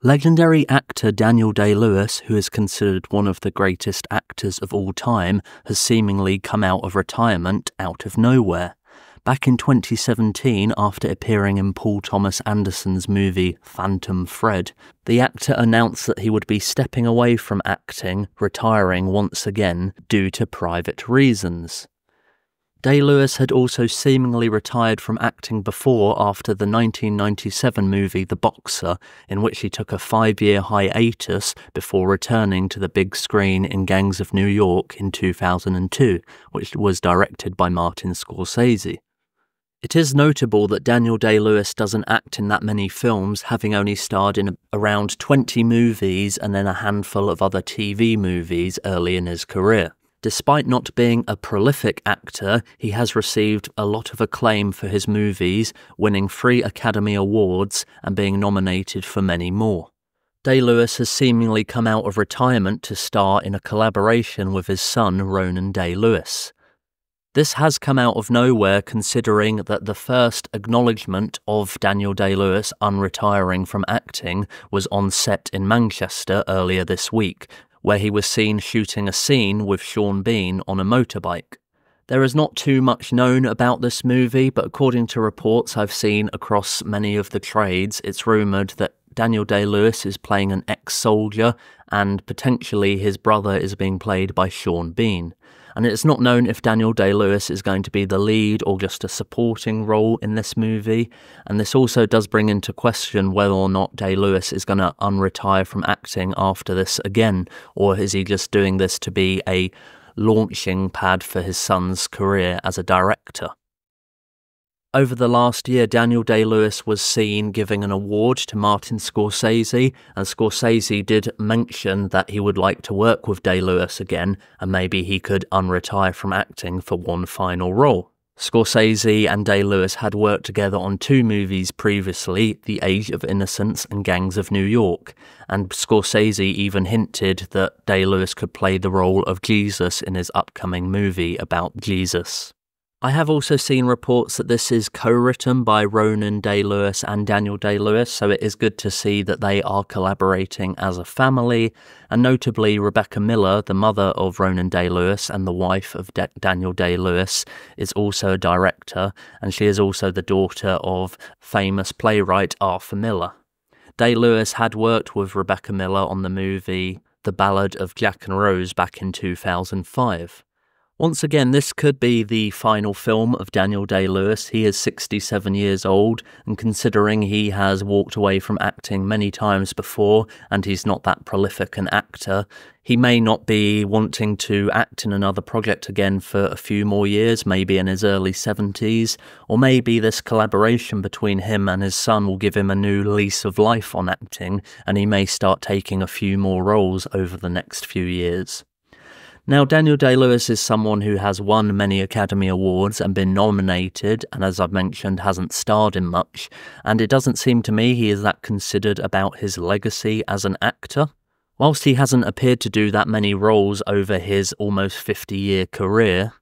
Legendary actor Daniel Day-Lewis, who is considered one of the greatest actors of all time, has seemingly come out of retirement out of nowhere. Back in 2017, after appearing in Paul Thomas Anderson's movie Phantom Thread, the actor announced that he would be stepping away from acting, retiring once again due to private reasons. Day-Lewis had also seemingly retired from acting before after the 1997 movie The Boxer, in which he took a 5-year hiatus before returning to the big screen in Gangs of New York in 2002, which was directed by Martin Scorsese. It is notable that Daniel Day-Lewis doesn't act in that many films, having only starred in around 20 movies and then a handful of other TV movies early in his career. Despite not being a prolific actor, he has received a lot of acclaim for his movies, winning 3 Academy Awards and being nominated for many more. Day-Lewis has seemingly come out of retirement to star in a collaboration with his son Ronan Day-Lewis. This has come out of nowhere, considering that the first acknowledgement of Daniel Day-Lewis unretiring from acting was on set in Manchester earlier this week, where he was seen shooting a scene with Sean Bean on a motorbike. There is not too much known about this movie, but according to reports I've seen across many of the trades, it's rumoured that Daniel Day-Lewis is playing an ex-soldier and potentially his brother is being played by Sean Bean. And it's not known if Daniel Day-Lewis is going to be the lead or just a supporting role in this movie, and this also does bring into question whether or not Day-Lewis is going to unretire from acting after this again, or is he just doing this to be a launching pad for his son's career as a director. Over the last year, Daniel Day-Lewis was seen giving an award to Martin Scorsese, and Scorsese did mention that he would like to work with Day-Lewis again, and maybe he could unretire from acting for one final role. Scorsese and Day-Lewis had worked together on 2 movies previously, The Age of Innocence and Gangs of New York, and Scorsese even hinted that Day-Lewis could play the role of Jesus in his upcoming movie about Jesus. I have also seen reports that this is co-written by Ronan Day-Lewis and Daniel Day-Lewis, so it is good to see that they are collaborating as a family, and notably Rebecca Miller, the mother of Ronan Day-Lewis and the wife of Daniel Day-Lewis, is also a director, and she is also the daughter of famous playwright Arthur Miller. Day-Lewis had worked with Rebecca Miller on the movie The Ballad of Jack and Rose back in 2005. Once again, this could be the final film of Daniel Day-Lewis. He is 67 years old, and considering he has walked away from acting many times before, and he's not that prolific an actor, he may not be wanting to act in another project again for a few more years, maybe in his early 70s, or maybe this collaboration between him and his son will give him a new lease of life on acting, and he may start taking a few more roles over the next few years. Now, Daniel Day-Lewis is someone who has won many Academy Awards and been nominated, and as I've mentioned, hasn't starred in much, and it doesn't seem to me he is that considered about his legacy as an actor. Whilst he hasn't appeared to do that many roles over his almost 50-year career,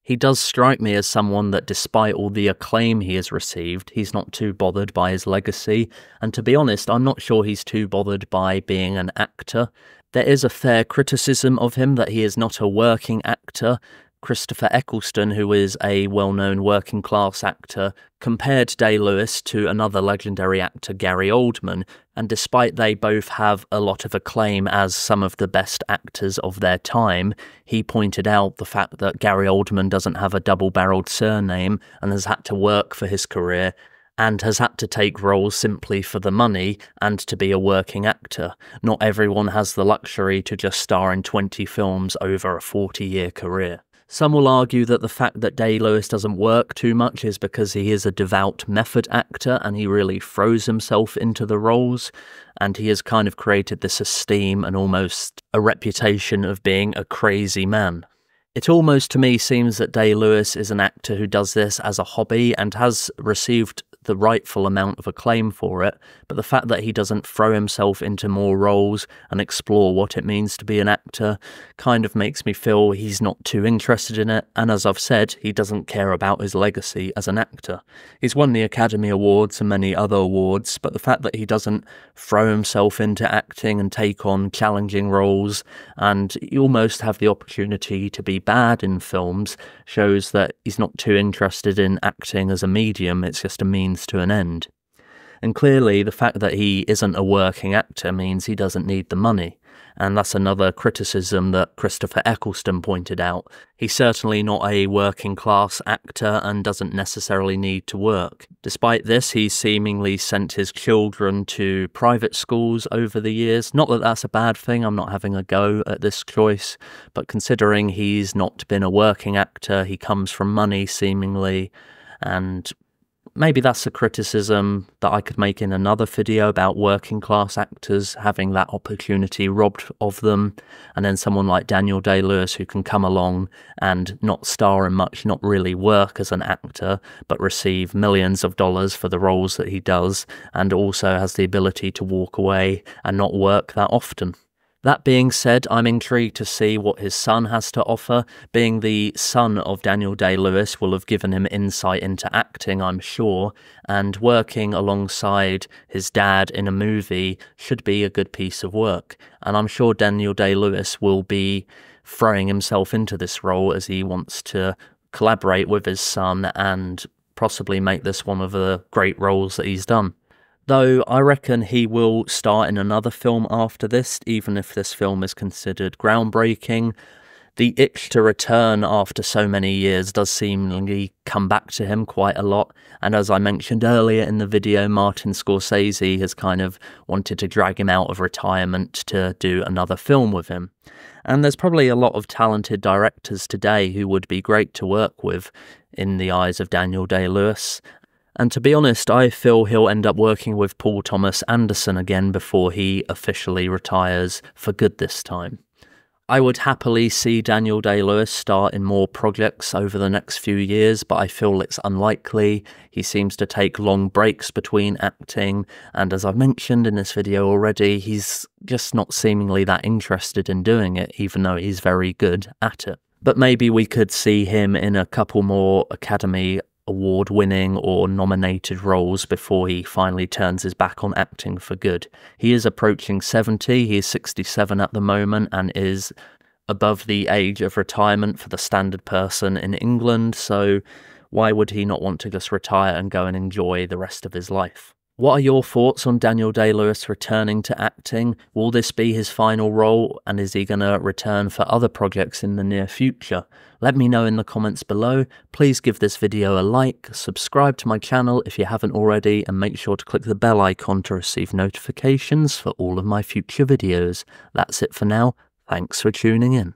he does strike me as someone that, despite all the acclaim he has received, he's not too bothered by his legacy, and to be honest, I'm not sure he's too bothered by being an actor. There is a fair criticism of him that he is not a working actor. Christopher Eccleston, who is a well-known working-class actor, compared Day-Lewis to another legendary actor, Gary Oldman, and despite they both have a lot of acclaim as some of the best actors of their time, he pointed out the fact that Gary Oldman doesn't have a double-barreled surname and has had to work for his career, and has had to take roles simply for the money and to be a working actor. Not everyone has the luxury to just star in 20 films over a 40-year career. Some will argue that the fact that Day-Lewis doesn't work too much is because he is a devout method actor and he really throws himself into the roles, and he has kind of created this esteem and almost a reputation of being a crazy man. It almost to me seems that Day-Lewis is an actor who does this as a hobby and has received the rightful amount of acclaim for it, but the fact that he doesn't throw himself into more roles and explore what it means to be an actor kind of makes me feel he's not too interested in it, and as I've said, he doesn't care about his legacy as an actor. He's won the Academy Awards and many other awards, but the fact that he doesn't throw himself into acting and take on challenging roles, and you almost have the opportunity to be bad in films, shows that he's not too interested in acting as a medium. It's just a means to an end. And clearly the fact that he isn't a working actor means he doesn't need the money. And that's another criticism that Christopher Eccleston pointed out. He's certainly not a working class actor and doesn't necessarily need to work. Despite this, he's seemingly sent his children to private schools over the years. Not that that's a bad thing, I'm not having a go at this choice, but considering he's not been a working actor, he comes from money seemingly, and maybe that's a criticism that I could make in another video about working class actors having that opportunity robbed of them, and then someone like Daniel Day-Lewis who can come along and not star in much, not really work as an actor, but receive millions of dollars for the roles that he does, and also has the ability to walk away and not work that often. That being said, I'm intrigued to see what his son has to offer. Being the son of Daniel Day-Lewis will have given him insight into acting, I'm sure, and working alongside his dad in a movie should be a good piece of work. And I'm sure Daniel Day-Lewis will be throwing himself into this role as he wants to collaborate with his son and possibly make this one of the great roles that he's done. Though I reckon he will star in another film after this, even if this film is considered groundbreaking. The itch to return after so many years does seemingly come back to him quite a lot, and as I mentioned earlier in the video, Martin Scorsese has kind of wanted to drag him out of retirement to do another film with him. And there's probably a lot of talented directors today who would be great to work with in the eyes of Daniel Day-Lewis. And to be honest, I feel he'll end up working with Paul Thomas Anderson again before he officially retires for good this time. I would happily see Daniel Day-Lewis star in more projects over the next few years, but I feel it's unlikely. He seems to take long breaks between acting, and as I've mentioned in this video already, he's just not seemingly that interested in doing it, even though he's very good at it. But maybe we could see him in a couple more Academy Award-winning or nominated roles before he finally turns his back on acting for good. He is approaching 70, he is 67 at the moment and is above the age of retirement for the standard person in England, so why would he not want to just retire and go and enjoy the rest of his life? What are your thoughts on Daniel Day-Lewis returning to acting? Will this be his final role, and is he going to return for other projects in the near future? Let me know in the comments below. Please give this video a like, subscribe to my channel if you haven't already, and make sure to click the bell icon to receive notifications for all of my future videos. That's it for now. Thanks for tuning in.